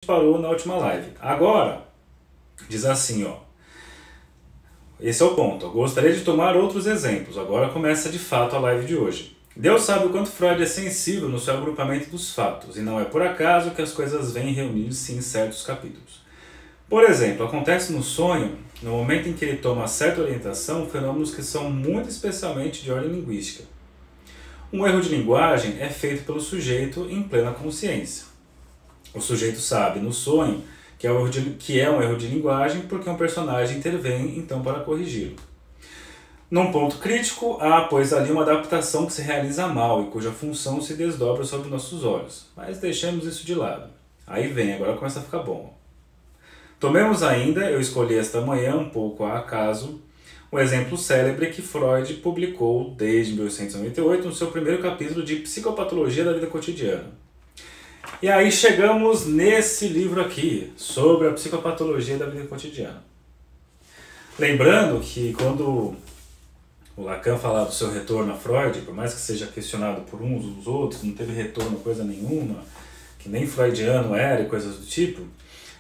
parou na última live. Agora, diz assim, ó. Esse é o ponto. Eu gostaria de tomar outros exemplos. Agora começa de fato a live de hoje. Deus sabe o quanto Freud é sensível no seu agrupamento dos fatos, e não é por acaso que as coisas vêm reunir-se em certos capítulos. Por exemplo, acontece no sonho, no momento em que ele toma certa orientação, fenômenos que são muito especialmente de ordem linguística. Um erro de linguagem é feito pelo sujeito em plena consciência. O sujeito sabe no sonho que é um erro de linguagem porque um personagem intervém então para corrigi-lo. Num ponto crítico, há pois ali uma adaptação que se realiza mal e cuja função se desdobra sobre nossos olhos. Mas deixemos isso de lado. Aí vem, agora começa a ficar bom. Tomemos ainda, eu escolhi esta manhã, um pouco a acaso, um exemplo célebre que Freud publicou desde 1898 no seu primeiro capítulo de Psicopatologia da Vida Cotidiana. E aí chegamos nesse livro aqui, sobre a psicopatologia da vida cotidiana. Lembrando que quando o Lacan falava do seu retorno a Freud, por mais que seja questionado por uns ou os outros, não teve retorno a coisa nenhuma, que nem freudiano era e coisas do tipo,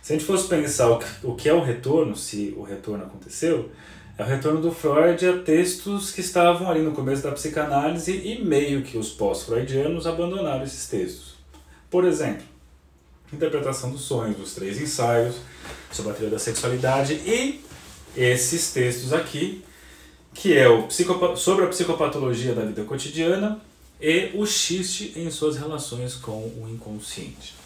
se a gente fosse pensar o que é o retorno, se o retorno aconteceu, é o retorno do Freud a textos que estavam ali no começo da psicanálise e meio que os pós-freudianos abandonaram esses textos. Por exemplo, interpretação dos sonhos, dos 3 ensaios sobre a teoria da sexualidade e esses textos aqui, que é sobre a psicopatologia da vida cotidiana e o xiste em suas relações com o inconsciente.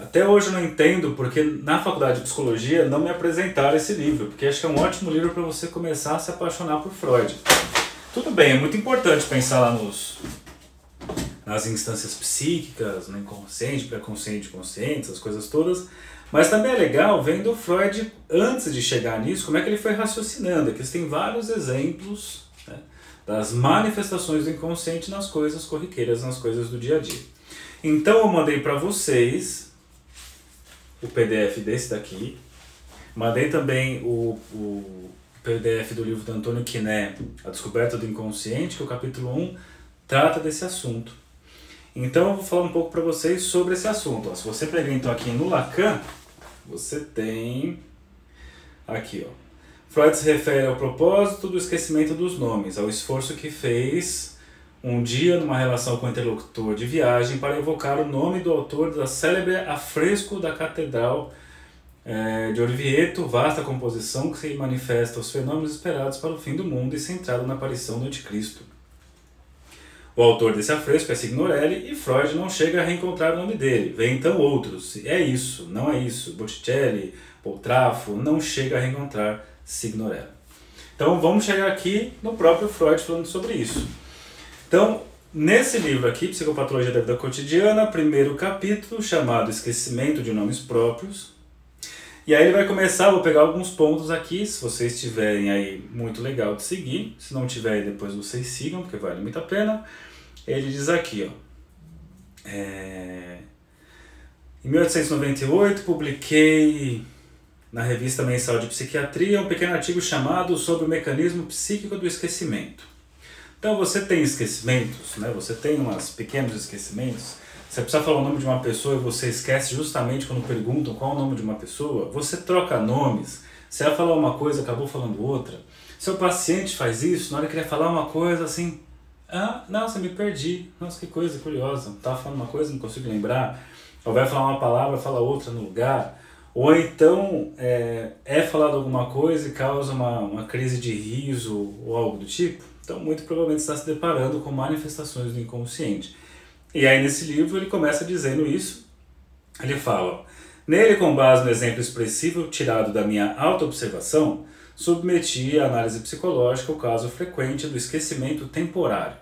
Até hoje eu não entendo porque na faculdade de psicologia não me apresentaram esse livro, porque acho que é um ótimo livro para você começar a se apaixonar por Freud. Tudo bem, é muito importante pensar lá nas instâncias psíquicas, no inconsciente, pré-consciente, consciente, essas coisas todas, mas também é legal vendo Freud, antes de chegar nisso, como é que ele foi raciocinando. Aqui tem vários exemplos, né, das manifestações do inconsciente nas coisas corriqueiras, nas coisas do dia a dia. Então eu mandei para vocês o PDF desse daqui, mandei também o PDF do livro do Antônio Quiné, A Descoberta do Inconsciente, que o capítulo 1 trata desse assunto. Então eu vou falar um pouco para vocês sobre esse assunto. Se você pegar então aqui no Lacan, você tem aqui, ó. Freud se refere ao propósito do esquecimento dos nomes, ao esforço que fez um dia numa relação com o interlocutor de viagem para evocar o nome do autor da célebre afresco da Catedral de Orvieto, vasta composição que se manifesta os fenômenos esperados para o fim do mundo e centrado na aparição do Anticristo. O autor desse afresco é Signorelli e Freud não chega a reencontrar o nome dele. Vem então outros. É isso, não é isso. Botticelli, Poltrafo, não chega a reencontrar Signorelli. Então vamos chegar aqui no próprio Freud falando sobre isso. Então, nesse livro aqui, Psicopatologia da Vida Cotidiana, primeiro capítulo, chamado Esquecimento de Nomes Próprios. E aí ele vai começar, vou pegar alguns pontos aqui, se vocês tiverem aí, muito legal de seguir. Se não tiver, depois vocês sigam, porque vale muito a pena. Ele diz aqui, ó. Em 1898, publiquei na Revista Mensal de Psiquiatria um pequeno artigo chamado Sobre o Mecanismo Psíquico do Esquecimento. Então você tem esquecimentos, né? Você tem uns pequenos esquecimentos. Você precisa falar o nome de uma pessoa e você esquece justamente quando perguntam qual é o nome de uma pessoa. Você troca nomes. Você ia falar uma coisa, acabou falando outra. Seu paciente faz isso, na hora que ele ia falar uma coisa assim... Ah, nossa, me perdi. Nossa, que coisa curiosa. Estava falando uma coisa, não consigo lembrar. Ou vai falar uma palavra, fala outra no lugar. Ou então é falado alguma coisa e causa uma crise de riso ou algo do tipo. Então, muito provavelmente está se deparando com manifestações do inconsciente. E aí, nesse livro, ele começa dizendo isso. Ele fala, nele, com base no exemplo expressivo tirado da minha auto-observação, submeti à análise psicológica o caso frequente do esquecimento temporário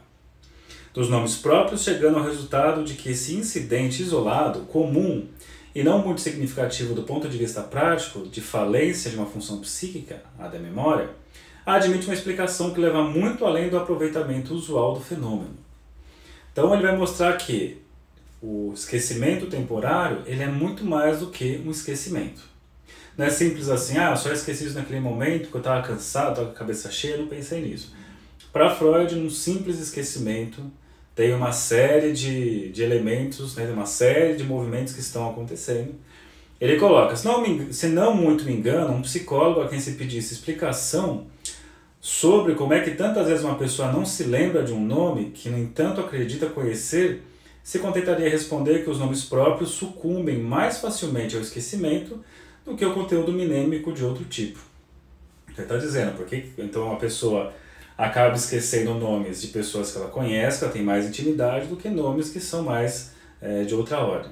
dos nomes próprios, chegando ao resultado de que esse incidente isolado, comum e não muito significativo do ponto de vista prático, de falência de uma função psíquica, a da memória, admite uma explicação que leva muito além do aproveitamento usual do fenômeno. Então ele vai mostrar que o esquecimento temporário ele é muito mais do que um esquecimento. Não é simples assim, só esqueci isso naquele momento porque eu estava cansado, estava com a cabeça cheia, não pensei nisso. Para Freud, um simples esquecimento tem uma série de elementos, né, uma série de movimentos que estão acontecendo. Ele coloca, se não muito me engano, um psicólogo a quem se pedisse explicação sobre como é que tantas vezes uma pessoa não se lembra de um nome que, no entanto, acredita conhecer, se contentaria responder que os nomes próprios sucumbem mais facilmente ao esquecimento do que o conteúdo mnemônico de outro tipo. Ele está dizendo, porque então uma pessoa acaba esquecendo nomes de pessoas que ela conhece, que ela tem mais intimidade, do que nomes que são mais de outra ordem.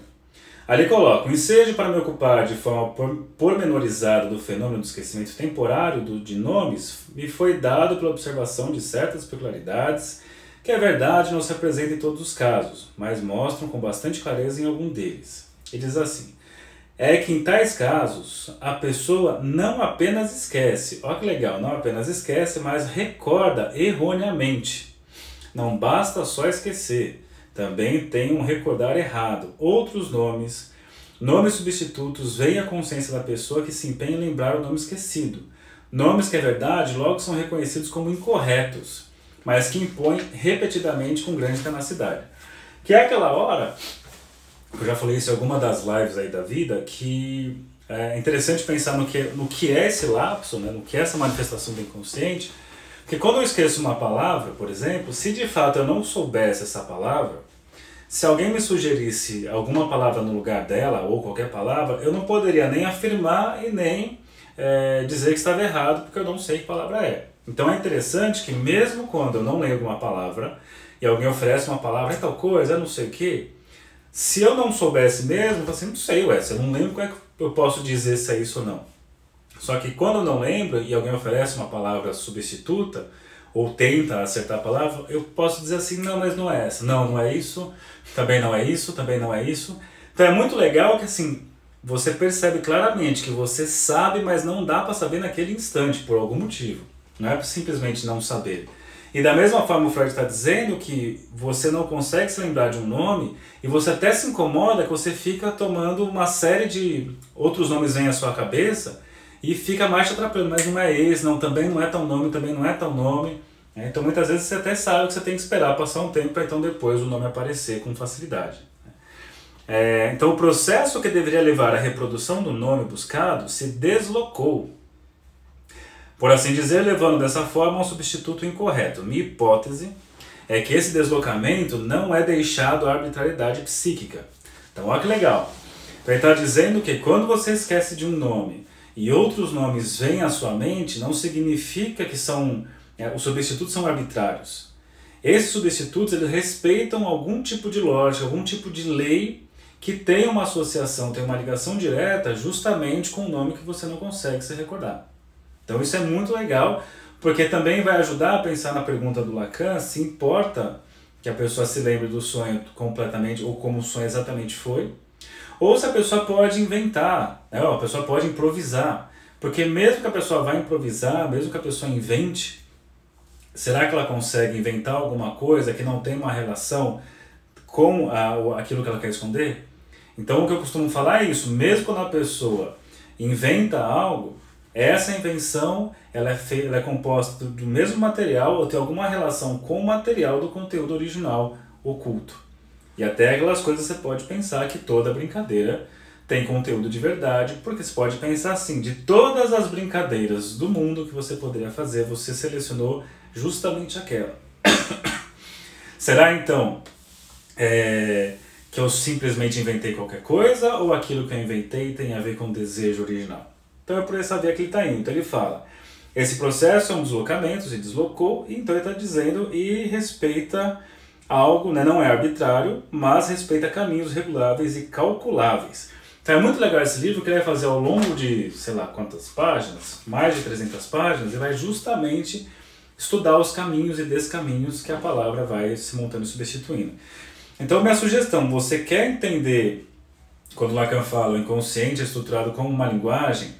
Ali coloca, o ensejo para me ocupar de forma pormenorizada do fenômeno do esquecimento temporário de nomes me foi dado pela observação de certas peculiaridades que a verdade não se apresenta em todos os casos, mas mostram com bastante clareza em algum deles. Ele diz assim, é que em tais casos a pessoa não apenas esquece, olha que legal, não apenas esquece, mas recorda erroneamente. Não basta só esquecer, também tem um recordar errado. Outros nomes substitutos vêm à consciência da pessoa que se empenha em lembrar o nome esquecido. Nomes que é verdade logo são reconhecidos como incorretos, mas que impõem repetidamente com grande tenacidade. Que é aquela hora, eu já falei isso em alguma das lives aí da vida, que é interessante pensar no que é esse lapso, né, no que é essa manifestação do inconsciente, porque quando eu esqueço uma palavra, por exemplo, se de fato eu não soubesse essa palavra, se alguém me sugerisse alguma palavra no lugar dela, ou qualquer palavra, eu não poderia nem afirmar e nem dizer que estava errado, porque eu não sei que palavra é. Então é interessante que mesmo quando eu não lembro uma palavra, e alguém oferece uma palavra, é tal coisa, é não sei o quê, se eu não soubesse mesmo, eu falo assim, não sei, se eu não lembro, como é que eu posso dizer se é isso ou não? Só que quando eu não lembro e alguém oferece uma palavra substituta, ou tenta acertar a palavra, eu posso dizer assim, não, mas não é essa, não é isso, também não é isso, também não é isso. Então é muito legal que assim, você percebe claramente que você sabe, mas não dá para saber naquele instante, por algum motivo. Não é simplesmente não saber. E da mesma forma o Freud está dizendo que você não consegue se lembrar de um nome e você até se incomoda que você fica tomando uma série de outros nomes vêm à sua cabeça e fica mais te atrapalhando, mas não é esse, não, também não é tal nome, também não é tal nome. Então muitas vezes você até sabe que você tem que esperar passar um tempo para então depois o nome aparecer com facilidade. Então o processo que deveria levar à reprodução do nome buscado se deslocou, por assim dizer, levando dessa forma a um substituto incorreto. Minha hipótese é que esse deslocamento não é deixado à arbitrariedade psíquica. Então olha que legal. Então ele está dizendo que quando você esquece de um nome e outros nomes vêm à sua mente, não significa que os substitutos são arbitrários. Esses substitutos eles respeitam algum tipo de lógica, algum tipo de lei que tem uma associação, tem uma ligação direta justamente com o nome que você não consegue se recordar. Então isso é muito legal, porque também vai ajudar a pensar na pergunta do Lacan, se importa que a pessoa se lembre do sonho completamente, ou como o sonho exatamente foi, ou se a pessoa pode inventar, né? A pessoa pode improvisar. Porque mesmo que a pessoa vá improvisar, mesmo que a pessoa invente, será que ela consegue inventar alguma coisa que não tem uma relação com aquilo que ela quer esconder? Então o que eu costumo falar é isso, mesmo quando a pessoa inventa algo, essa invenção ela é composta do mesmo material ou tem alguma relação com o material do conteúdo original oculto. E até aquelas coisas você pode pensar que toda brincadeira tem conteúdo de verdade, porque você pode pensar assim, de todas as brincadeiras do mundo que você poderia fazer, você selecionou justamente aquela. Será então que eu simplesmente inventei qualquer coisa ou aquilo que eu inventei tem a ver com o desejo original? Então é por essa via que ele está indo. Então ele fala, esse processo é um deslocamento, se deslocou, então ele está dizendo e respeita algo, né, não é arbitrário, mas respeita caminhos reguláveis e calculáveis. Então é muito legal esse livro que ele vai fazer ao longo de, sei lá quantas páginas, mais de 300 páginas, e vai justamente estudar os caminhos e descaminhos que a palavra vai se montando e substituindo. Então minha sugestão, você quer entender, quando Lacan fala o inconsciente é estruturado como uma linguagem,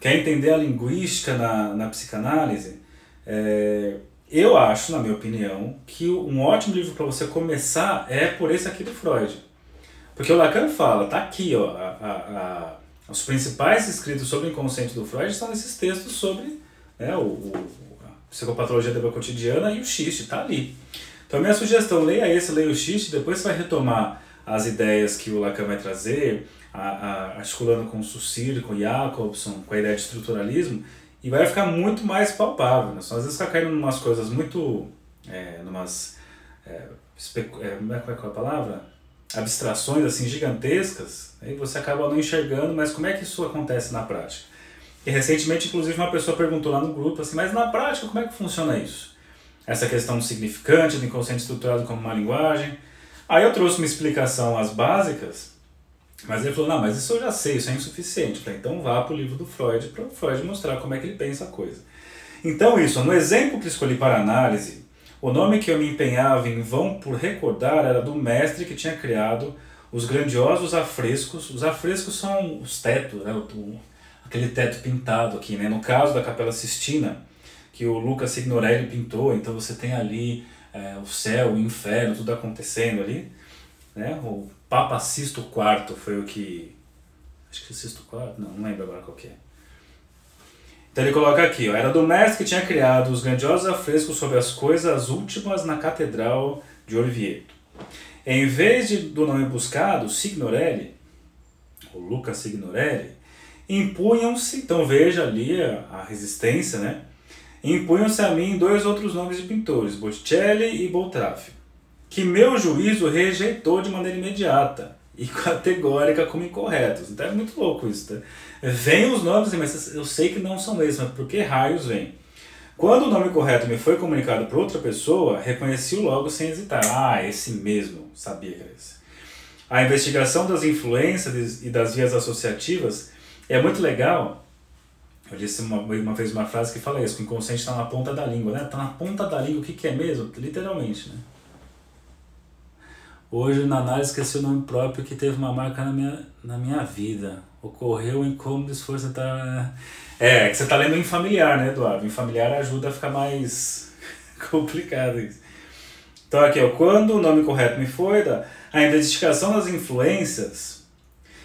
quer entender a linguística na psicanálise, eu acho, na minha opinião, que um ótimo livro para você começar é por esse aqui do Freud. Porque o Lacan fala, tá aqui, ó, os principais escritos sobre o inconsciente do Freud estão nesses textos sobre a psicopatologia da vida cotidiana e o xiste, tá ali. Então minha sugestão, leia esse, leia o Xiste, depois você vai retomar as ideias que o Lacan vai trazer, articulando com o Saussure, com o Jacobson, com a ideia de estruturalismo, e vai ficar muito mais palpável. Né? Só às vezes fica caindo em umas coisas muito... como é que é a palavra? Abstrações assim gigantescas, aí você acaba não enxergando, mas como é que isso acontece na prática? E recentemente, inclusive, uma pessoa perguntou lá no grupo assim, mas na prática como é que funciona isso? Essa questão do significante, do inconsciente estruturado como uma linguagem. Aí eu trouxe uma explicação às básicas, mas ele falou, não, mas isso eu já sei, isso é insuficiente. Eu falei, então vá para o livro do Freud, para o Freud mostrar como é que ele pensa a coisa. Então isso, no exemplo que escolhi para análise, o nome que eu me empenhava em vão por recordar era do mestre que tinha criado os grandiosos afrescos. Os afrescos são os tetos, né? Aquele teto pintado aqui, né? No caso da Capela Sistina, que o Luca Signorelli pintou, então você tem ali o céu, o inferno, tudo acontecendo ali. Né? O Papa Sisto IV foi o que... Acho que é Sisto IV? Não lembro agora qual que é. Então ele coloca aqui, ó, era do mestre que tinha criado os grandiosos afrescos sobre as coisas últimas na Catedral de Orvieto. Em vez do nome buscado, Signorelli, o Luca Signorelli, impunham-se, então veja ali a resistência, né? Impunham-se a mim 2 outros nomes de pintores, Botticelli e Boltraffio, que meu juízo rejeitou de maneira imediata e categórica como incorretos. Então é muito louco isso, tá? Vêm os nomes, mas eu sei que não são esses, mas por que raios vêm? Quando o nome correto me foi comunicado por outra pessoa, reconheci-o logo sem hesitar. Ah, esse mesmo, sabia que era esse. A investigação das influências e das vias associativas é muito legal. Eu disse uma vez uma frase que fala isso, que o inconsciente está na ponta da língua, né? Está na ponta da língua, o que é mesmo? Literalmente, né? Hoje, na análise, esqueci o nome próprio que teve uma marca na minha vida. Ocorreu um incômodo esforço de estar... É que você está lendo em familiar, né, Eduardo? Em familiar ajuda a ficar mais complicado isso. Então aqui, ó, quando o nome correto me foi, a investigação das influências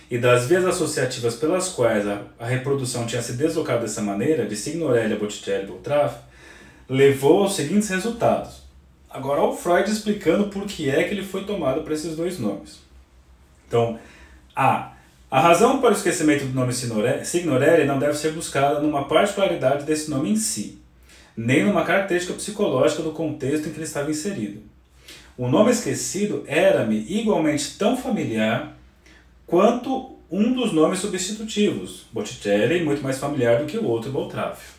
e das vias associativas pelas quais a reprodução tinha se deslocado dessa maneira, de Signorelli a Botticelli e Boltraffio, levou aos seguintes resultados. Agora, o Freud explicando por que é que ele foi tomado para esses 2 nomes. Então, a razão para o esquecimento do nome Signorelli não deve ser buscada numa particularidade desse nome em si, nem numa característica psicológica do contexto em que ele estava inserido. O nome esquecido era-me igualmente tão familiar quanto um dos nomes substitutivos, Botticelli, muito mais familiar do que o outro, Boltraffio.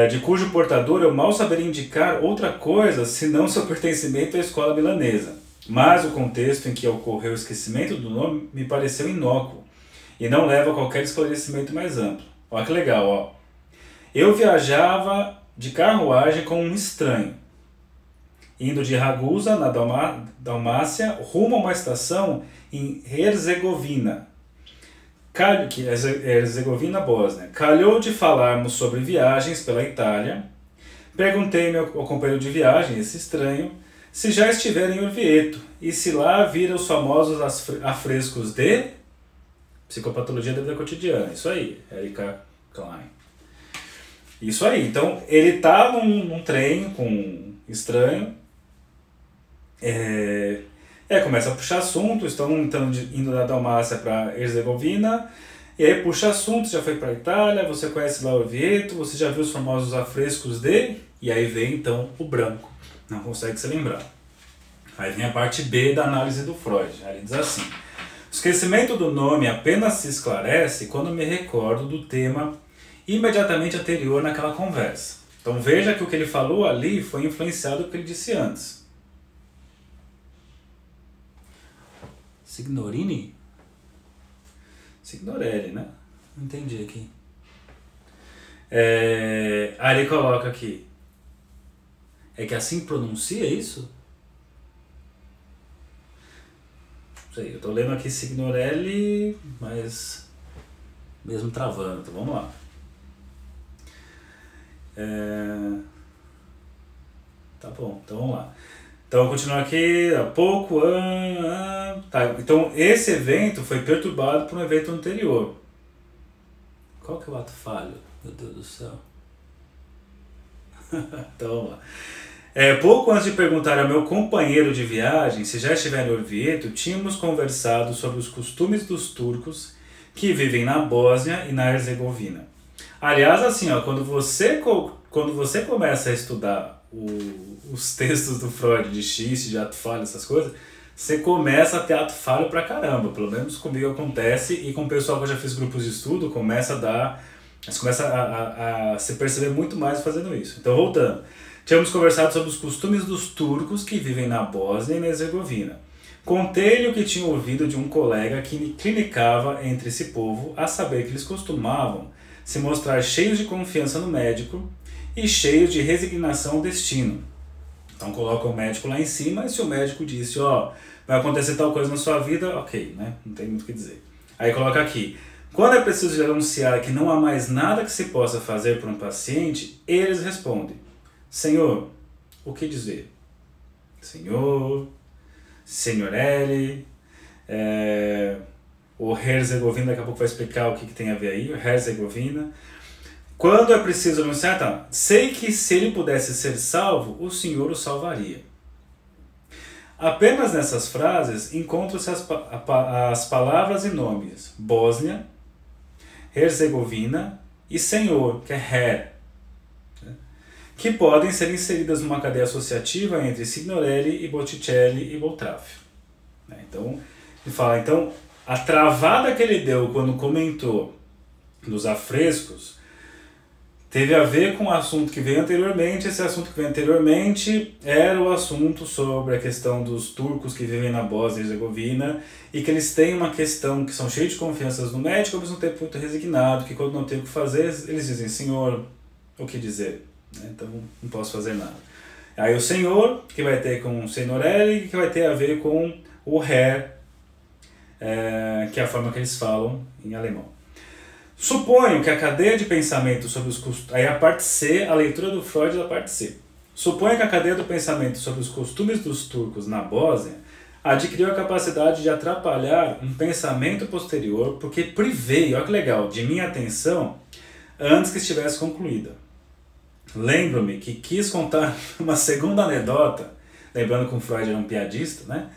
De cujo portador eu mal saberia indicar outra coisa senão seu pertencimento à escola milanesa. Mas o contexto em que ocorreu o esquecimento do nome me pareceu inócuo e não leva a qualquer esclarecimento mais amplo. Olha que legal, ó. Eu viajava de carruagem com um estranho, indo de Ragusa, na Dalmácia, rumo a uma estação em Herzegovina, que é Herzegovina, Bósnia. Calhou de falarmos sobre viagens pela Itália. Perguntei ao companheiro de viagem, esse estranho, se já estivera em Orvieto e se lá vira os famosos afrescos de Psicopatologia da Vida Cotidiana. Isso aí, Erika Klein. Isso aí, então ele tá num trem com um estranho, começa a puxar assunto, estão indo da Dalmácia para Herzegovina, e aí puxa assunto, já foi para Itália, você conhece lá Orvieto, você já viu os famosos afrescos de... E aí vem então o branco, não consegue se lembrar. Aí vem a parte B da análise do Freud, aí ele diz assim: o esquecimento do nome apenas se esclarece quando me recordo do tema imediatamente anterior naquela conversa. Então veja que o que ele falou ali foi influenciado pelo que ele disse antes. Signorini? Signorelli, né? Não entendi aqui. Aí ele coloca aqui. É que assim pronuncia isso? Não sei, eu tô lendo aqui Signorelli, mas mesmo travando, então vamos lá. Tá bom, então vamos lá. Então, vou continuar aqui, há pouco, tá. Então, esse evento foi perturbado por um evento anterior. Qual que é o ato falho? Meu Deus do céu. Então, vamos lá. Pouco antes de perguntar ao meu companheiro de viagem se já estivera em Orvieto, tínhamos conversado sobre os costumes dos turcos que vivem na Bósnia e na Herzegovina. Aliás, assim, ó, quando você começa a estudar os textos do Freud, de Schist, de ato falho, essas coisas, você começa a ter ato falho pra caramba. Pelo menos comigo acontece, e com o pessoal que eu já fiz grupos de estudo, você começa a se perceber muito mais fazendo isso. Então, voltando. Tínhamos conversado sobre os costumes dos turcos que vivem na Bósnia e na Herzegovina. Contei-lhe o que tinha ouvido de um colega que clinicava entre esse povo, a saber que eles costumavam se mostrar cheios de confiança no médico e cheios de resignação ao destino. Então coloca o médico lá em cima, e se o médico disse, ó, vai acontecer tal coisa na sua vida, ok, né? Não tem muito o que dizer. Aí coloca aqui, quando é preciso anunciar que não há mais nada que se possa fazer por um paciente, eles respondem, Senhor, o que dizer? Senhor, Signorelli, o Herzegovina, daqui a pouco vai explicar o que tem a ver aí, o Herzegovina. Quando é preciso anunciar, tá? Sei que se ele pudesse ser salvo, o Senhor o salvaria. Apenas nessas frases encontram-se as palavras e nomes Bósnia, Herzegovina e Senhor, que é Her, que podem ser inseridas numa cadeia associativa entre Signorelli e Botticelli e Boltraffio. Então, ele fala, então, a travada que ele deu quando comentou dos afrescos teve a ver com o assunto que veio anteriormente. Esse assunto que veio anteriormente era o assunto sobre a questão dos turcos que vivem na Bósnia e Herzegovina e que eles têm uma questão que são cheios de confianças no médico, ao mesmo tempo muito resignado, que quando não tem o que fazer, eles dizem, Senhor, o que dizer? Então, não posso fazer nada. Aí o Senhor, que vai ter com o Signorelli, que vai ter a ver com o Herr, que é a forma que eles falam em alemão. Suponho que a cadeia de pensamento sobre os costumes... Aí a parte C, a leitura do Freud da parte C. Suponho que a cadeia do pensamento sobre os costumes dos turcos na Bósnia adquiriu a capacidade de atrapalhar um pensamento posterior porque privei, olha que legal, de minha atenção antes que estivesse concluída. Lembro-me que quis contar uma segunda anedota, lembrando que o Freud era um piadista, né?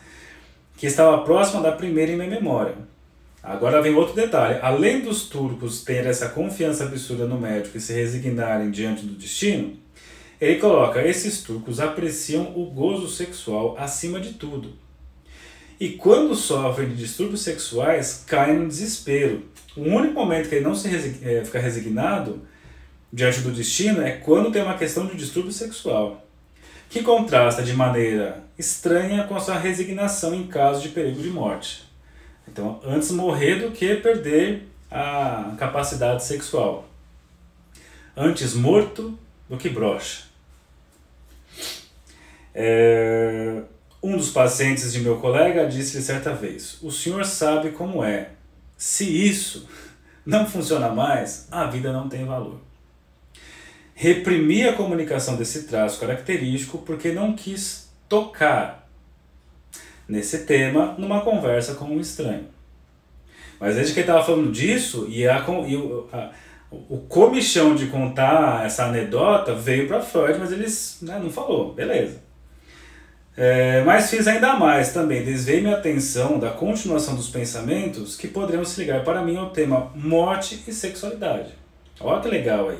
Que estava próxima da primeira em minha memória. Agora vem outro detalhe. Além dos turcos terem essa confiança absurda no médico e se resignarem diante do destino, ele coloca, esses turcos apreciam o gozo sexual acima de tudo. E quando sofrem de distúrbios sexuais, caem no desespero. O único momento que ele não fica resignado diante do destino é quando tem uma questão de distúrbio sexual, que contrasta de maneira estranha com a sua resignação em caso de perigo de morte. Então, antes morrer do que perder a capacidade sexual. Antes morto do que broxa. Um dos pacientes de meu colega disse-lhe certa vez, o senhor sabe como é. Se isso não funciona mais, a vida não tem valor. Reprimi a comunicação desse traço característico porque não quis tocar nesse tema numa conversa com um estranho. Mas desde que ele estava falando disso, o comichão de contar essa anedota veio para Freud, mas eles não falou, beleza. Mas fiz ainda mais também, desviei minha atenção da continuação dos pensamentos que poderiam se ligar para mim ao tema morte e sexualidade. Olha que legal aí.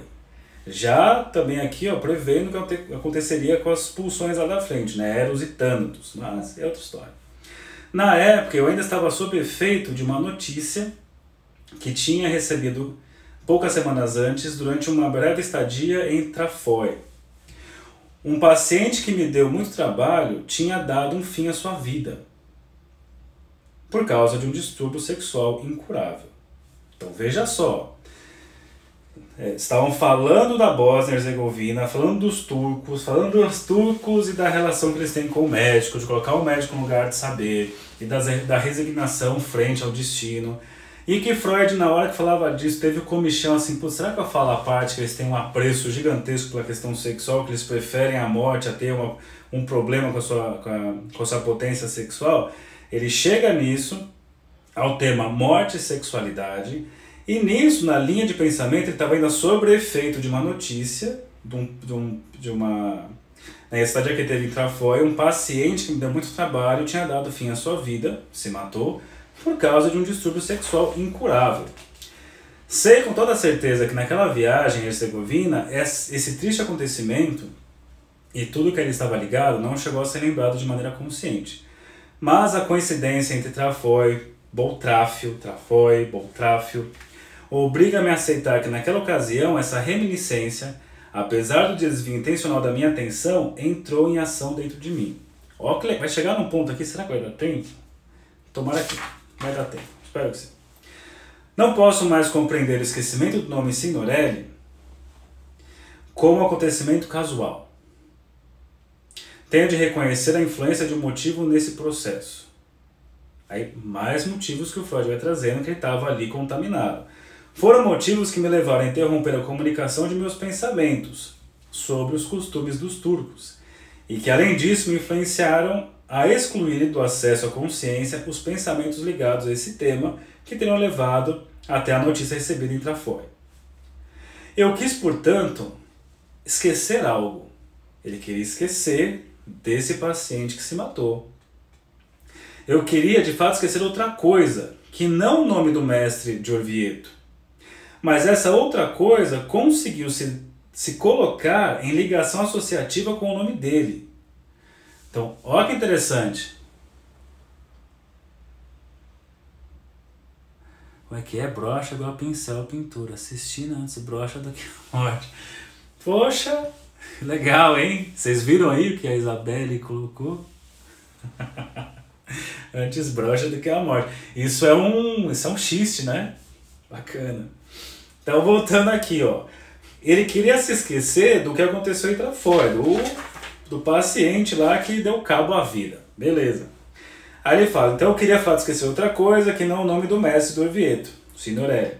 Já também aqui, ó, prevendo o que aconteceria com as pulsões lá da frente, né? Eros e Tânatos, mas é outra história. Na época, eu ainda estava sob efeito de uma notícia que tinha recebido poucas semanas antes, durante uma breve estadia em Trafoi. Um paciente que me deu muito trabalho tinha dado um fim à sua vida, por causa de um distúrbio sexual incurável. Então veja só. Estavam falando da Bósnia e Herzegovina, falando dos turcos e da relação que eles têm com o médico, de colocar o médico no lugar de saber, e da resignação frente ao destino. E que Freud, na hora que falava disso, teve o comichão assim, será que eu falo a parte que eles têm um apreço gigantesco pela questão sexual, que eles preferem a morte a ter um problema com a sua potência sexual? Ele chega nisso, ao tema morte e sexualidade. E nisso, na linha de pensamento, ele estava ainda sobre efeito de uma notícia, de uma Na cidade que teve em Trafoi, um paciente que me deu muito trabalho tinha dado fim à sua vida, se matou, por causa de um distúrbio sexual incurável. Sei com toda certeza que naquela viagem em Herzegovina, esse triste acontecimento e tudo que ele estava ligado não chegou a ser lembrado de maneira consciente. Mas a coincidência entre Trafoi, Trafoi, Boltráfio, obriga-me a aceitar que naquela ocasião essa reminiscência, apesar do desvio intencional da minha atenção, entrou em ação dentro de mim. Ó, vai chegar num ponto aqui, será que vai dar tempo? Tomara que vai dar tempo, espero que sim. Não posso mais compreender o esquecimento do nome Signorelli como um acontecimento casual. Tenho de reconhecer a influência de um motivo nesse processo. Aí, mais motivos que o Freud vai trazendo que ele estava ali contaminado. Foram motivos que me levaram a interromper a comunicação de meus pensamentos sobre os costumes dos turcos e que, além disso, me influenciaram a excluir do acesso à consciência os pensamentos ligados a esse tema que teriam levado até a notícia recebida em Trafoi. Eu quis, portanto, esquecer algo. Ele queria esquecer desse paciente que se matou. Eu queria, de fato, esquecer outra coisa, que não o nome do mestre de Orvieto. Mas essa outra coisa conseguiu se colocar em ligação associativa com o nome dele. Então, olha que interessante. Como é que é? Brocha igual pincel, pintura. Assistindo antes brocha do que morte. Poxa, legal, hein? Vocês viram aí o que a Isabelle colocou? Antes brocha do que a morte. Isso é um xiste, né? Bacana. Então, voltando aqui, ó. Ele queria se esquecer do que aconteceu em Trafoi, do paciente lá que deu cabo à vida. Beleza. Aí ele fala, então eu queria esquecer outra coisa que não o nome do mestre do Orvieto, Signorelli.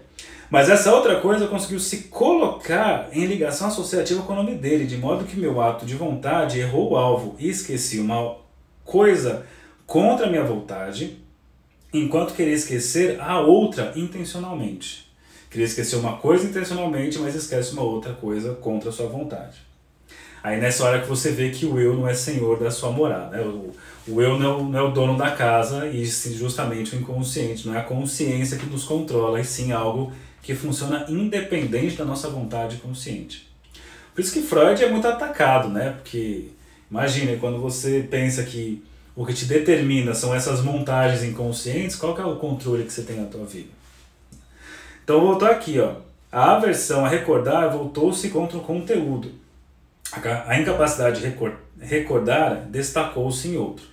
Mas essa outra coisa conseguiu se colocar em ligação associativa com o nome dele, de modo que meu ato de vontade errou o alvo e esqueci uma coisa contra a minha vontade, enquanto queria esquecer a outra intencionalmente. Queria esquecer uma coisa intencionalmente, mas esquece uma outra coisa contra a sua vontade. Aí nessa hora que você vê que o eu não é senhor da sua morada, né? O eu não é o dono da casa e justamente o inconsciente, não é a consciência que nos controla, e sim algo que funciona independente da nossa vontade consciente. Por isso que Freud é muito atacado, né? Porque imagina, quando você pensa que o que te determina são essas montagens inconscientes, qual que é o controle que você tem na tua vida? Então voltou aqui, ó. A aversão a recordar voltou-se contra o conteúdo. A incapacidade de recordar destacou-se em outro.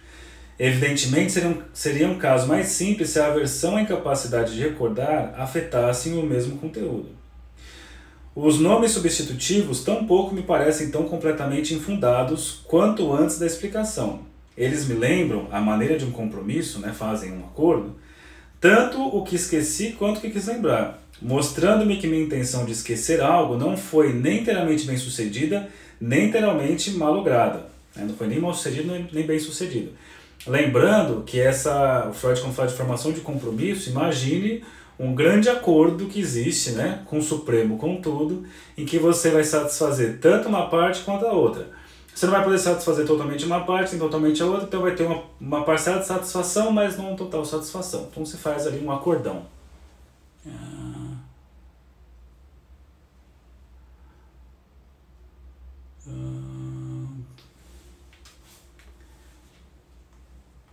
Evidentemente, seria um caso mais simples se a aversão à incapacidade de recordar afetassem o mesmo conteúdo. Os nomes substitutivos tampouco me parecem tão completamente infundados quanto antes da explicação. Eles me lembram a maneira de um compromisso, né, fazem um acordo, tanto o que esqueci quanto o que quis lembrar, mostrando-me que minha intenção de esquecer algo não foi nem inteiramente bem sucedida, nem inteiramente malograda. Não foi nem mal sucedida, nem bem sucedida. Lembrando que o Freud, quando fala de formação de compromisso, imagine um grande acordo que existe, né, com o Supremo, com tudo, em que você vai satisfazer tanto uma parte quanto a outra. Você não vai poder satisfazer totalmente uma parte, nem totalmente a outra, então vai ter uma parcela de satisfação, mas não total satisfação. Então você faz ali um acordão.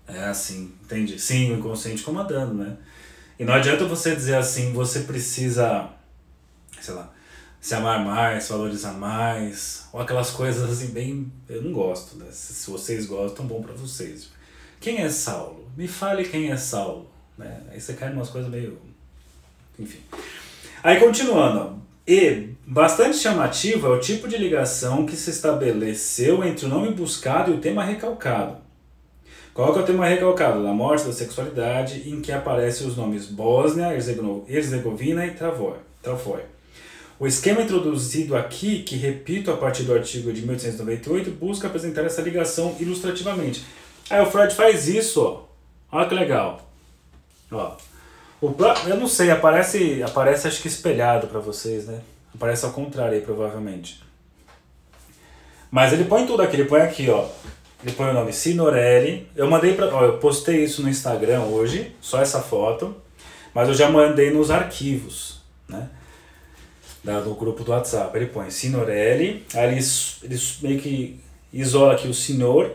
É assim, entende? Sim, o inconsciente comandando, né? E não adianta você dizer assim, você precisa, sei lá, se amar mais, se valorizar mais, ou aquelas coisas assim bem... Eu não gosto, né? Se vocês gostam, bom pra vocês. Quem é Saulo? Me fale quem é Saulo, né? Aí você cai em umas coisas meio... Enfim. Aí continuando, ó. E bastante chamativo é o tipo de ligação que se estabeleceu entre o nome buscado e o tema recalcado. Qual que é o tema recalcado? Da morte da sexualidade, em que aparecem os nomes Bósnia, Herzegovina e Trafoi. O esquema introduzido aqui, que repito a partir do artigo de 1898, busca apresentar essa ligação ilustrativamente. Aí o Freud faz isso, ó. Olha que legal. Ó. Eu não sei, aparece acho que espelhado para vocês, né? Aparece ao contrário aí, provavelmente. Mas ele põe tudo aqui, ele põe aqui, ó. Ele põe o nome Signorelli. Eu mandei pra... Ó, eu postei isso no Instagram hoje, só essa foto. Mas eu já mandei nos arquivos, né? Do grupo do WhatsApp. Ele põe Signorelli. Aí ele meio que isola aqui o Signor.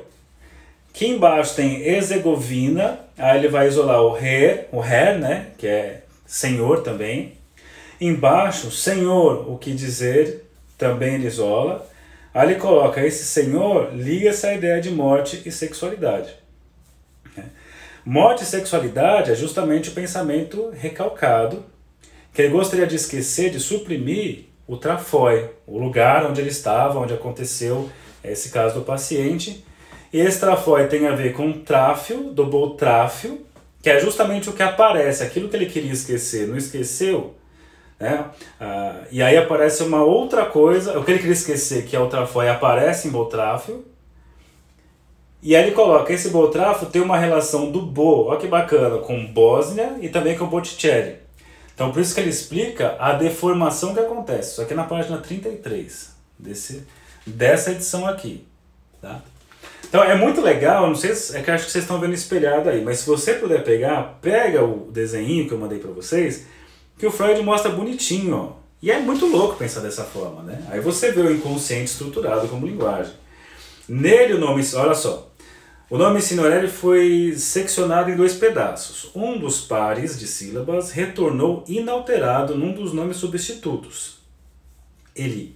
Aqui embaixo tem Herzegovina. Aí ele vai isolar o Her, né? Que é Senhor também. Embaixo, Senhor, o que dizer, também ele isola. Aí ele coloca esse Senhor, liga-se à ideia de morte e sexualidade. Morte e sexualidade é justamente o pensamento recalcado, que ele gostaria de esquecer, de suprimir o trafói, o lugar onde ele estava, onde aconteceu esse caso do paciente. E esse trafói tem a ver com tráfio, do boltráfio, que é justamente o que aparece, aquilo que ele queria esquecer, não esqueceu, né? E aí aparece uma outra coisa, o que ele queria esquecer, que é o trafói, aparece em boltráfio. E aí ele coloca, esse boltráfio tem uma relação do bo, olha que bacana, com Bósnia e também com Botticelli. Então por isso que ele explica a deformação que acontece. Isso aqui é na página 33 dessa edição aqui. Tá? Então é muito legal, não sei, é que acho que vocês estão vendo espelhado aí, mas se você puder pega o desenho que eu mandei para vocês, que o Freud mostra bonitinho, ó. E é muito louco pensar dessa forma, né? Aí você vê o inconsciente estruturado como linguagem. Nele o nome, olha só, o nome Signorelli foi seccionado em 2 pedaços. Um dos pares de sílabas retornou inalterado num dos nomes substitutos, Eli.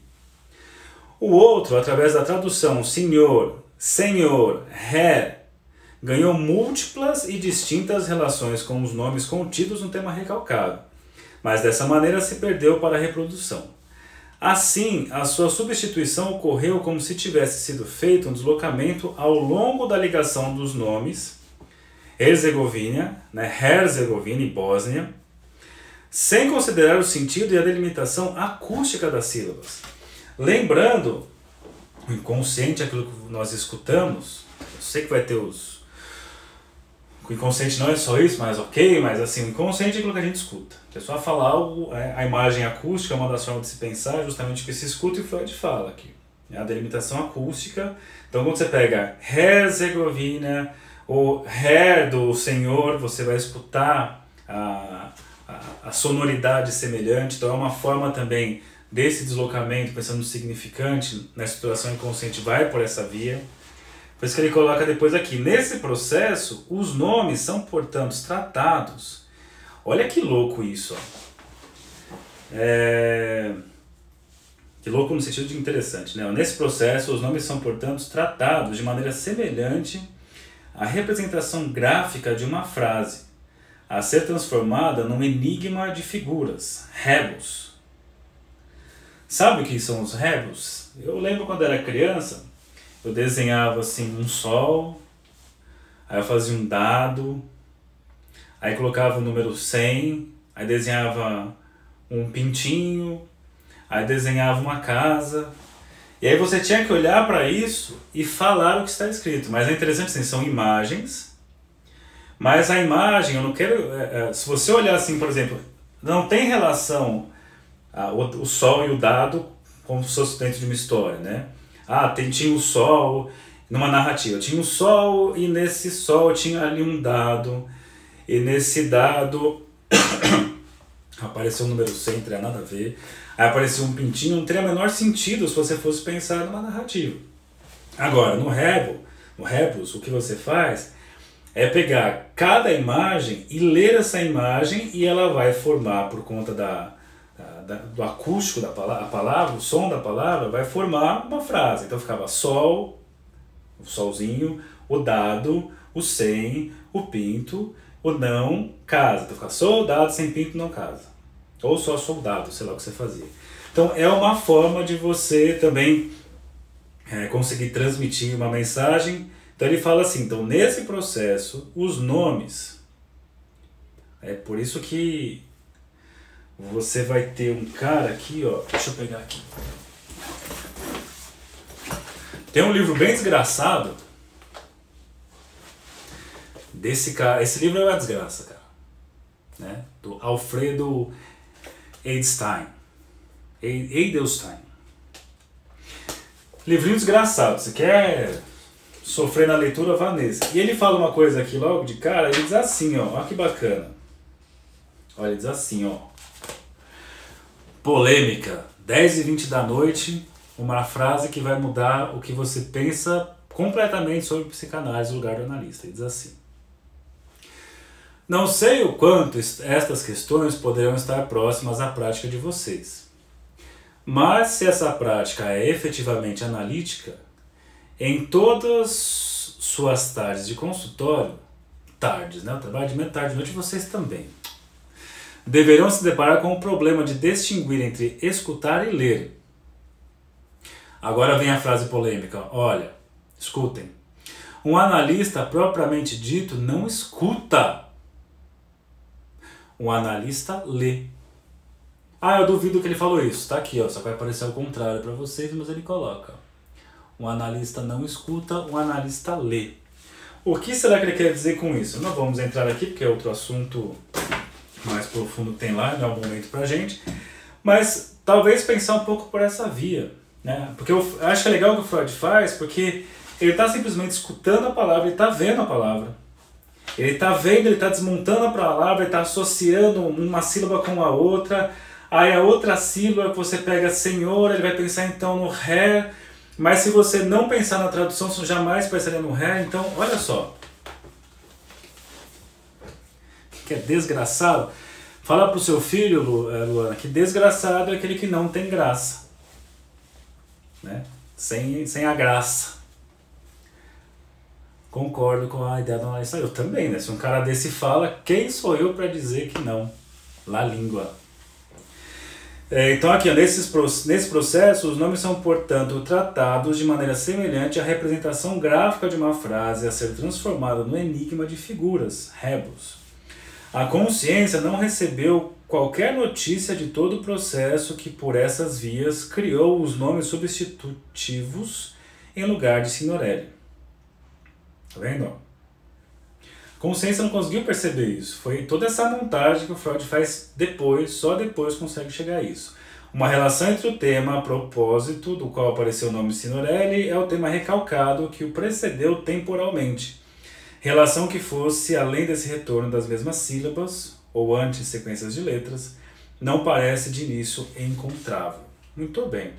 O outro, através da tradução Senhor, Senhor, Herr, ganhou múltiplas e distintas relações com os nomes contidos no tema recalcado, mas dessa maneira se perdeu para a reprodução. Assim, a sua substituição ocorreu como se tivesse sido feito um deslocamento ao longo da ligação dos nomes Herzegovina, né, Herzegovina e Bósnia, sem considerar o sentido e a delimitação acústica das sílabas. Lembrando, o inconsciente é aquilo que nós escutamos, eu sei que vai ter os... O inconsciente não é só isso, mas ok, mas assim, o inconsciente é aquilo que a gente escuta. A pessoa fala algo, a imagem acústica é uma das formas de se pensar, justamente o que se escuta, e o Freud fala aqui. É a delimitação acústica. Então quando você pega Herzegovina, ou Her do Senhor, você vai escutar a sonoridade semelhante. Então é uma forma também desse deslocamento, pensando no significante, na estruturação inconsciente, vai por essa via. Por isso que ele coloca depois aqui, nesse processo, os nomes são, portanto, tratados. Olha que louco isso. Ó. Que louco no sentido de interessante, né? Nesse processo, os nomes são, portanto, tratados de maneira semelhante à representação gráfica de uma frase, a ser transformada num enigma de figuras, rebus. Sabe o que são os rebus? Eu lembro quando era criança, eu desenhava assim um sol, aí eu fazia um dado, aí colocava o número 100, aí desenhava um pintinho, aí desenhava uma casa, e aí você tinha que olhar para isso e falar o que está escrito. Mas é interessante assim, são imagens, mas a imagem, eu não quero... se você olhar assim, por exemplo, não tem relação o sol e o dado como se fosse dentro de uma história, né? Tinha o sol, numa narrativa, tinha o sol e nesse sol tinha ali um dado, e nesse dado apareceu o número 100, não tem nada a ver, aí apareceu um pintinho, não teria o menor sentido se você fosse pensar numa narrativa. Agora, no Rebus, o que você faz é pegar cada imagem e ler essa imagem, e ela vai formar, por conta do acústico da palavra, o som da palavra, vai formar uma frase. Então ficava sol, o solzinho, o dado, o sem, o pinto, o não, casa. Então fica soldado, sem pinto, não casa. Ou só soldado, sei lá o que você fazia. Então é uma forma de você também conseguir transmitir uma mensagem. Então ele fala assim, então nesse processo, os nomes, é por isso que você vai ter um cara aqui, ó, deixa eu pegar aqui. Tem um livro bem desgraçado desse cara, esse livro é uma desgraça, cara, né? Do Alfredo Edelstein. Livrinho desgraçado, você quer sofrer na leitura, vá nesse. E ele fala uma coisa aqui logo de cara, ele diz assim, ó, olha que bacana. Olha, ele diz assim, ó. Polêmica, 10h20 da noite, uma frase que vai mudar o que você pensa completamente sobre psicanálise no lugar do analista. Ele diz assim: não sei o quanto estas questões poderão estar próximas à prática de vocês, mas se essa prática é efetivamente analítica, em todas suas tardes de consultório, tardes, né? Eu trabalho de manhã, tarde, de noite, vocês também, deverão se deparar com o problema de distinguir entre escutar e ler. Agora vem a frase polêmica, olha, escutem. Um analista propriamente dito não escuta. Um analista lê. Ah, eu duvido que ele falou isso. Tá aqui, ó, só vai aparecer ao contrário para vocês, mas ele coloca. Um analista não escuta, um analista lê. O que será que ele quer dizer com isso? Não vamos entrar aqui, porque é outro assunto mais profundo que tem lá, não é o momento pra gente. Mas talvez pensar um pouco por essa via, né? Porque eu acho que é legal o que o Freud faz, porque ele está simplesmente escutando a palavra, ele está vendo a palavra. Ele está vendo, ele está desmontando a palavra, ele está associando uma sílaba com a outra. Aí a outra sílaba que você pega senhor, ele vai pensar então no ré. Mas se você não pensar na tradução, você jamais pensaria no ré. Então, olha só. Que é desgraçado. Fala para o seu filho, Luana, que desgraçado é aquele que não tem graça. Né? Sem a graça. Concordo com a ideia do analista. Eu também, né? Se um cara desse fala, quem sou eu para dizer que não? La língua. Então aqui, ó, nesse processo, os nomes são, portanto, tratados de maneira semelhante à representação gráfica de uma frase a ser transformada no enigma de figuras, rebus. A consciência não recebeu qualquer notícia de todo o processo que, por essas vias, criou os nomes substitutivos em lugar de signorelli. Tá vendo? A consciência não conseguiu perceber isso. Foi toda essa montagem que o Freud faz depois, só depois consegue chegar a isso. Uma relação entre o tema a propósito, do qual apareceu o nome Signorelli, é o tema recalcado que o precedeu temporalmente. Relação que fosse além desse retorno das mesmas sílabas, ou antes sequências de letras, não parece de início encontrável. Muito bem.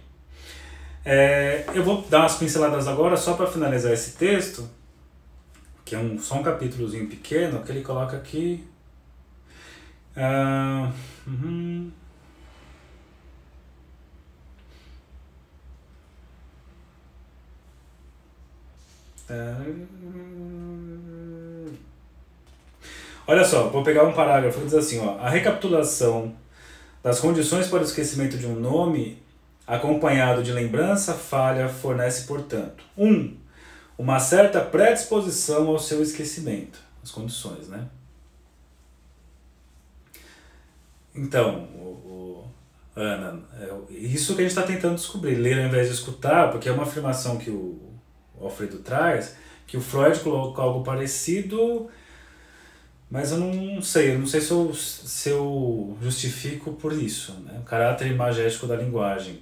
Eu vou dar umas pinceladas agora só para finalizar esse texto, que é só um capítulozinho pequeno, que ele coloca aqui. Olha só, vou pegar um parágrafo que diz assim, ó, a recapitulação das condições para o esquecimento de um nome, acompanhado de lembrança falha, fornece, portanto, uma certa predisposição ao seu esquecimento, as condições, né? Então, Ana, isso que a gente está tentando descobrir, ler ao invés de escutar, porque é uma afirmação que o Alfredo traz, que o Freud colocou algo parecido, mas eu não sei se eu justifico por isso, né? O caráter imagético da linguagem,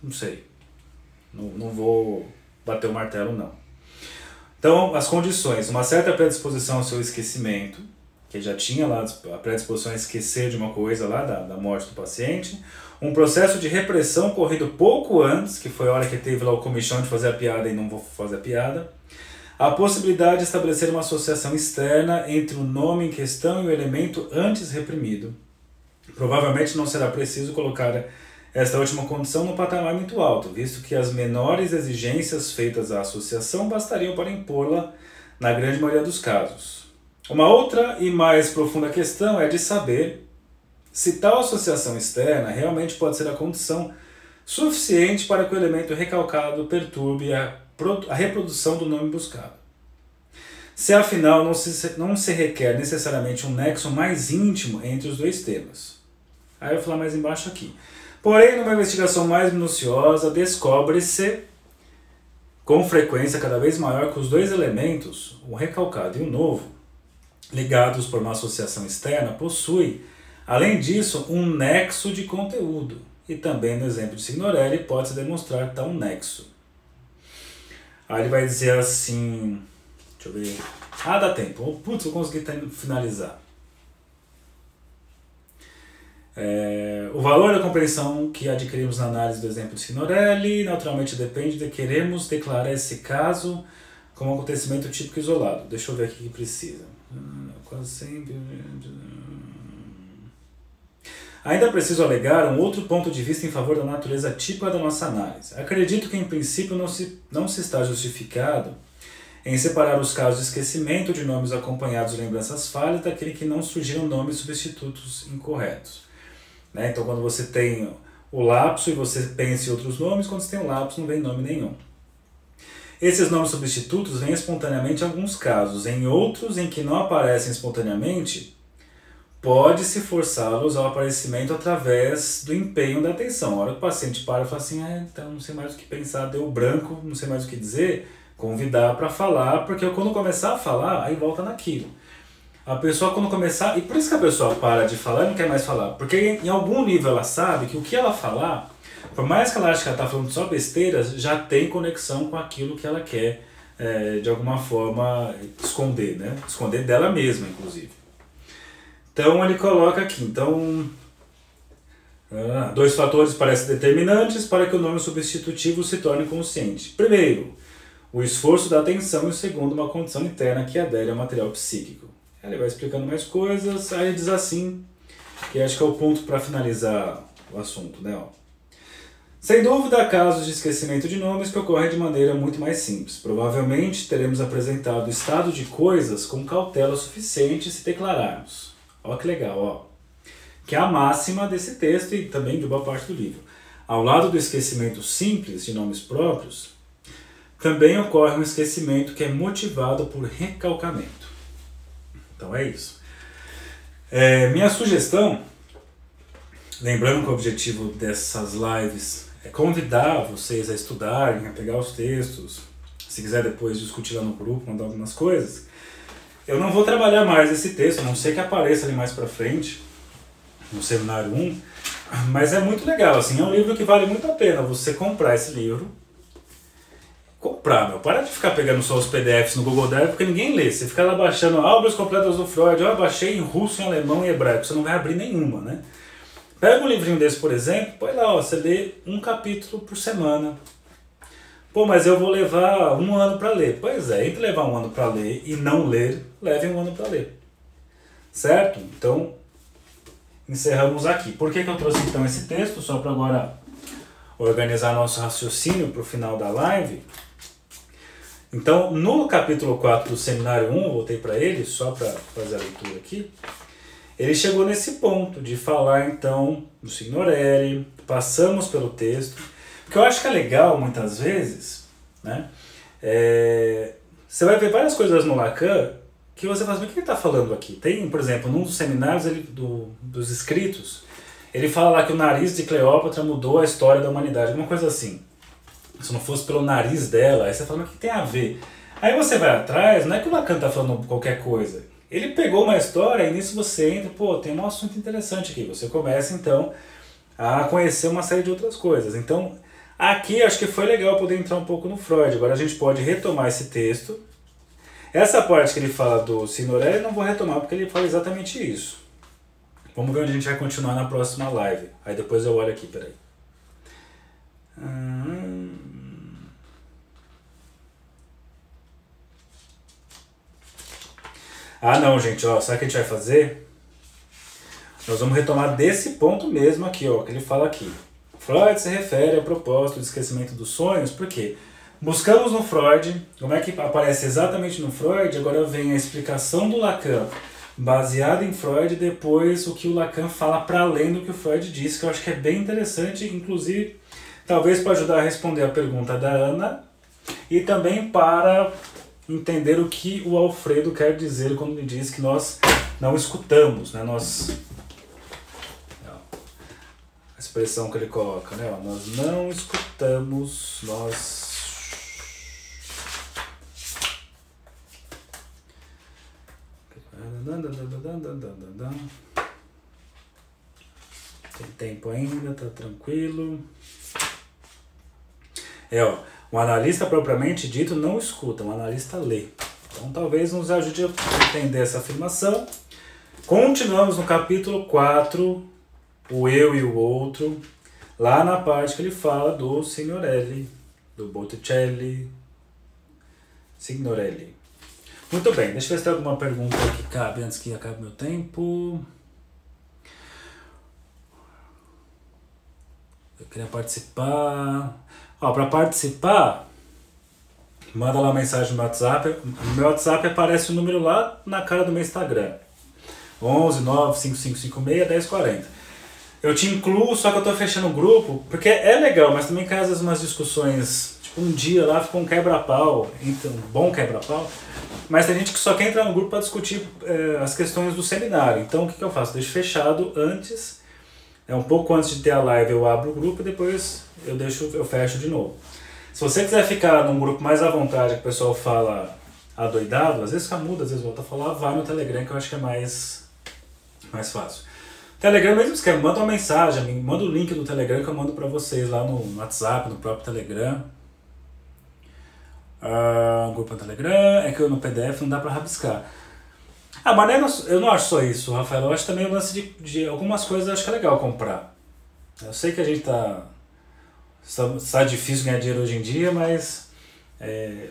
não sei, não vou bater o martelo, não. Então, as condições, uma certa predisposição ao seu esquecimento, que já tinha lá a predisposição a esquecer de uma coisa lá da morte do paciente, um processo de repressão ocorrido pouco antes, que foi a hora que teve lá o comichão de fazer a piada e não vou fazer a piada, a possibilidade de estabelecer uma associação externa entre o nome em questão e o elemento antes reprimido. Provavelmente não será preciso colocar esta última condição no patamar muito alto, visto que as menores exigências feitas à associação bastariam para impô-la na grande maioria dos casos. Uma outra e mais profunda questão é de saber se tal associação externa realmente pode ser a condição suficiente para que o elemento recalcado perturbe a reprodução do nome buscado. Se afinal não se requer necessariamente um nexo mais íntimo entre os dois temas. Aí eu vou falar mais embaixo aqui. Porém, numa investigação mais minuciosa, descobre-se com frequência cada vez maior que os dois elementos, o recalcado e o novo, ligados por uma associação externa, possuem, além disso, um nexo de conteúdo. e também no exemplo de Signorelli pode-se demonstrar tal nexo. Aí ele vai dizer assim, deixa eu ver, dá tempo, putz, vou conseguir finalizar. O valor da compreensão que adquirimos na análise do exemplo de Signorelli naturalmente depende de queremos declarar esse caso como um acontecimento típico isolado. Deixa eu ver aqui o que precisa. Quase sempre. Ainda preciso alegar um outro ponto de vista em favor da natureza típica da nossa análise. Acredito que em princípio não se está justificado em separar os casos de esquecimento de nomes acompanhados de lembranças falhas daquele que não surgiram nomes substitutos incorretos. Né? Então quando você tem o lapso e você pensa em outros nomes, quando você tem o lapso não vem nome nenhum. Esses nomes substitutos vêm espontaneamente em alguns casos, em outros em que não aparecem espontaneamente, pode-se forçá-los ao aparecimento através do empenho da atenção. A hora que o paciente para e fala assim, então não sei mais o que pensar, deu branco, não sei mais o que dizer, convidar para falar, porque quando começar a falar, aí volta naquilo. A pessoa quando começar, e por isso que a pessoa para de falar e não quer mais falar, porque em algum nível ela sabe que o que ela falar, por mais que ela ache que ela está falando só besteiras, já tem conexão com aquilo que ela quer, de alguma forma, esconder, né? Esconder dela mesma, inclusive. Então ele coloca aqui, dois fatores parecem determinantes para que o nome substitutivo se torne consciente. Primeiro, o esforço da atenção, e o segundo, uma condição interna que adere ao material psíquico. Ele vai explicando mais coisas, aí ele diz assim, que acho que é o ponto para finalizar o assunto, né? Sem dúvida, há casos de esquecimento de nomes que ocorrem de maneira muito mais simples. Provavelmente teremos apresentado o estado de coisas com cautela suficiente se declararmos. Olha que legal, ó. Que é a máxima desse texto e também de boa parte do livro. Ao lado do esquecimento simples de nomes próprios, também ocorre um esquecimento que é motivado por recalcamento. Então é isso. Minha sugestão, lembrando que o objetivo dessas lives é convidar vocês a estudarem, a pegar os textos, se quiser depois discutir lá no grupo, mandar algumas coisas. Eu não vou trabalhar mais esse texto, a não sei que apareça ali mais pra frente, no seminário 1, mas é muito legal, assim, é um livro que vale muito a pena você comprar esse livro. Para de ficar pegando só os PDFs no Google Drive, porque ninguém lê. Você fica lá baixando obras completas do Freud, eu baixei em russo, em alemão e hebraico, você não vai abrir nenhuma, né? Pega um livrinho desse, por exemplo, põe lá, você lê um capítulo por semana. Pô, mas eu vou levar 1 ano para ler. Pois é, entre levar 1 ano para ler e não ler, leve 1 ano para ler. Certo? Então, encerramos aqui. Por que eu trouxe então esse texto? Só para agora organizar nosso raciocínio para o final da live. Então, no capítulo 4 do seminário 1, voltei para ele, só para fazer a leitura aqui, ele chegou nesse ponto de falar então do Signorelli, passamos pelo texto, porque eu acho que é legal muitas vezes, né? Você vai ver várias coisas no Lacan que você fala, mas o que ele está falando aqui? Tem, por exemplo, num dos seminários dos escritos, ele fala lá que o nariz de Cleópatra mudou a história da humanidade, alguma coisa assim. Se não fosse pelo nariz dela, aí você fala, mas o que tem a ver? Aí você vai atrás, não é que o Lacan está falando qualquer coisa. Ele pegou uma história e nisso você entra, tem um assunto interessante aqui. Você começa então a conhecer uma série de outras coisas. Então, aqui acho que foi legal poder entrar um pouco no Freud. Agora a gente pode retomar esse texto. Essa parte que ele fala do Signorelli eu não vou retomar porque ele fala exatamente isso. Vamos ver onde a gente vai continuar na próxima live. Aí depois eu olho aqui, peraí. Não, gente, ó, sabe o que a gente vai fazer? Nós vamos retomar desse ponto mesmo aqui, ó, que ele fala aqui. Freud se refere ao propósito do esquecimento dos sonhos, porque buscamos no Freud, como é que aparece exatamente no Freud, agora vem a explicação do Lacan, baseada em Freud, e depois o que o Lacan fala para além do que o Freud disse, que eu acho que é bem interessante, inclusive, talvez para ajudar a responder a pergunta da Ana, e também para entender o que o Alfredo quer dizer quando ele diz que nós não escutamos, né? A expressão que ele coloca, né? Nós não escutamos, Tem tempo ainda, tá tranquilo. O analista propriamente dito não escuta, o analista lê. Então talvez nos ajude a entender essa afirmação. Continuamos no capítulo 4, o eu e o outro, lá na parte que ele fala do Signorelli, do Botticelli, Signorelli. Muito bem, deixa eu ver se tem alguma pergunta que cabe antes que acabe meu tempo. Eu queria participar. Para participar, manda lá uma mensagem no WhatsApp. No meu WhatsApp aparece o número lá na cara do meu Instagram. 11 9 5556 1040. Eu te incluo, só que eu tô fechando o grupo, porque é legal, mas também cai às vezes umas discussões, tipo um dia lá ficou um quebra-pau, então, bom quebra-pau, mas tem gente que só quer entrar no grupo para discutir as questões do seminário. Então o que eu faço? Deixo fechado antes, um pouco antes de ter a live eu abro o grupo e depois eu fecho de novo. Se você quiser ficar num grupo mais à vontade, que o pessoal fala adoidado, às vezes fica mudo, às vezes volta a falar, vai no Telegram, que eu acho que é mais fácil. Telegram mesmo, se quer, manda uma mensagem, me manda o link do Telegram que eu mando pra vocês lá no WhatsApp, no próprio Telegram. Grupo no Telegram, é que no PDF não dá pra rabiscar. Mas eu não acho só isso, Rafael, eu acho também o lance de algumas coisas eu acho que é legal comprar. Eu sei que a gente tá difícil ganhar dinheiro hoje em dia, mas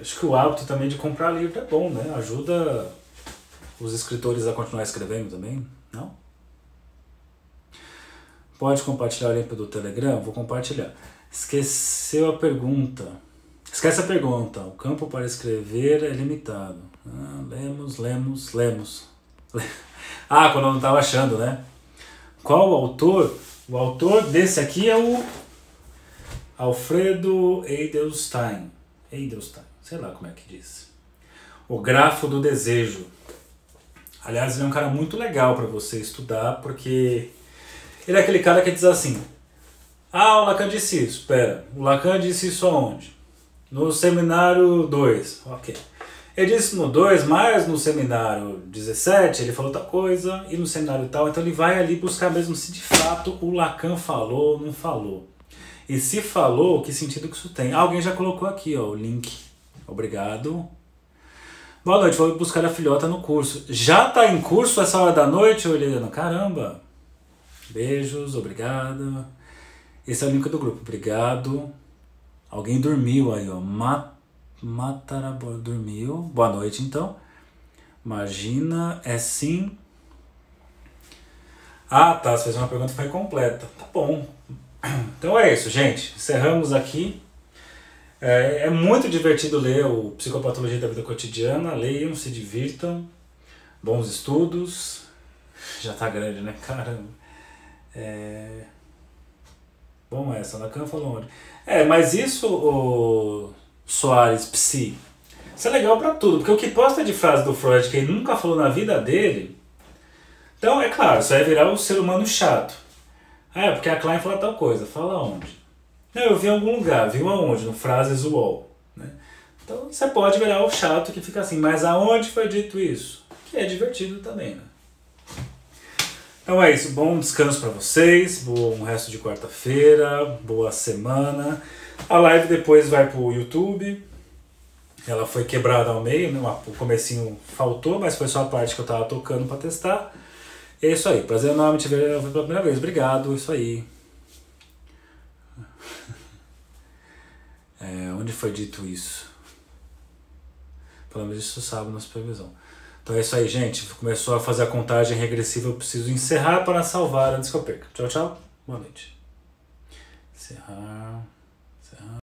acho que o hábito também de comprar livro é bom, né? Ajuda os escritores a continuar escrevendo também, não? Pode compartilhar o link do Telegram? Vou compartilhar. Esqueceu a pergunta. Esquece a pergunta. O campo para escrever é limitado. Lemos. Quando eu não estava achando, né? Qual o autor? O autor desse aqui é o Alfredo Edelstein. Sei lá como é que diz. O Grafo do Desejo. Aliás, ele é um cara muito legal para você estudar, porque ele é aquele cara que diz assim: o Lacan disse isso. Espera, o Lacan disse isso aonde? No seminário 2. Ok. Ele disse no 2, mas no seminário 17 ele falou tal coisa, e no seminário tal. Então ele vai ali buscar mesmo se de fato o Lacan falou ou não falou. E se falou, que sentido que isso tem? Alguém já colocou aqui o link. Obrigado. Boa noite, vou buscar a filhota no curso. Já tá em curso essa hora da noite, Eliana? Caramba. Beijos, obrigado. Esse é o link do grupo, obrigado. Alguém dormiu aí, Matarabor dormiu. Boa noite, então. Imagina, é sim. Você fez uma pergunta que foi completa. Tá bom. Então é isso, gente. Encerramos aqui. É muito divertido ler o Psicopatologia da Vida Cotidiana. Leiam, se divirtam. Bons estudos. Já tá grande, né? Caramba. Bom, essa Lacan falou onde? Mas isso, o Soares Psi, isso é legal pra tudo, porque o que posta de frase do Freud que ele nunca falou na vida dele, então é claro, isso vai virar o ser humano chato. Porque a Klein fala tal coisa, fala onde? Não, eu vi em algum lugar, viu aonde? No Frases UOL, né? Então você pode virar o chato que fica assim, mas aonde foi dito isso? Que é divertido também, né? Então é isso, bom descanso para vocês, bom resto de quarta-feira, boa semana. A live depois vai pro YouTube, ela foi quebrada ao meio, né? O comecinho faltou, mas foi só a parte que eu tava tocando para testar. É isso aí, prazer enorme te ver pela primeira vez, obrigado, isso aí. Onde foi dito isso? Pelo menos isso sábado na supervisão. Então é isso aí, gente. Começou a fazer a contagem regressiva. Eu preciso encerrar para salvar antes que eu perca. Tchau, tchau. Boa noite. Encerrar.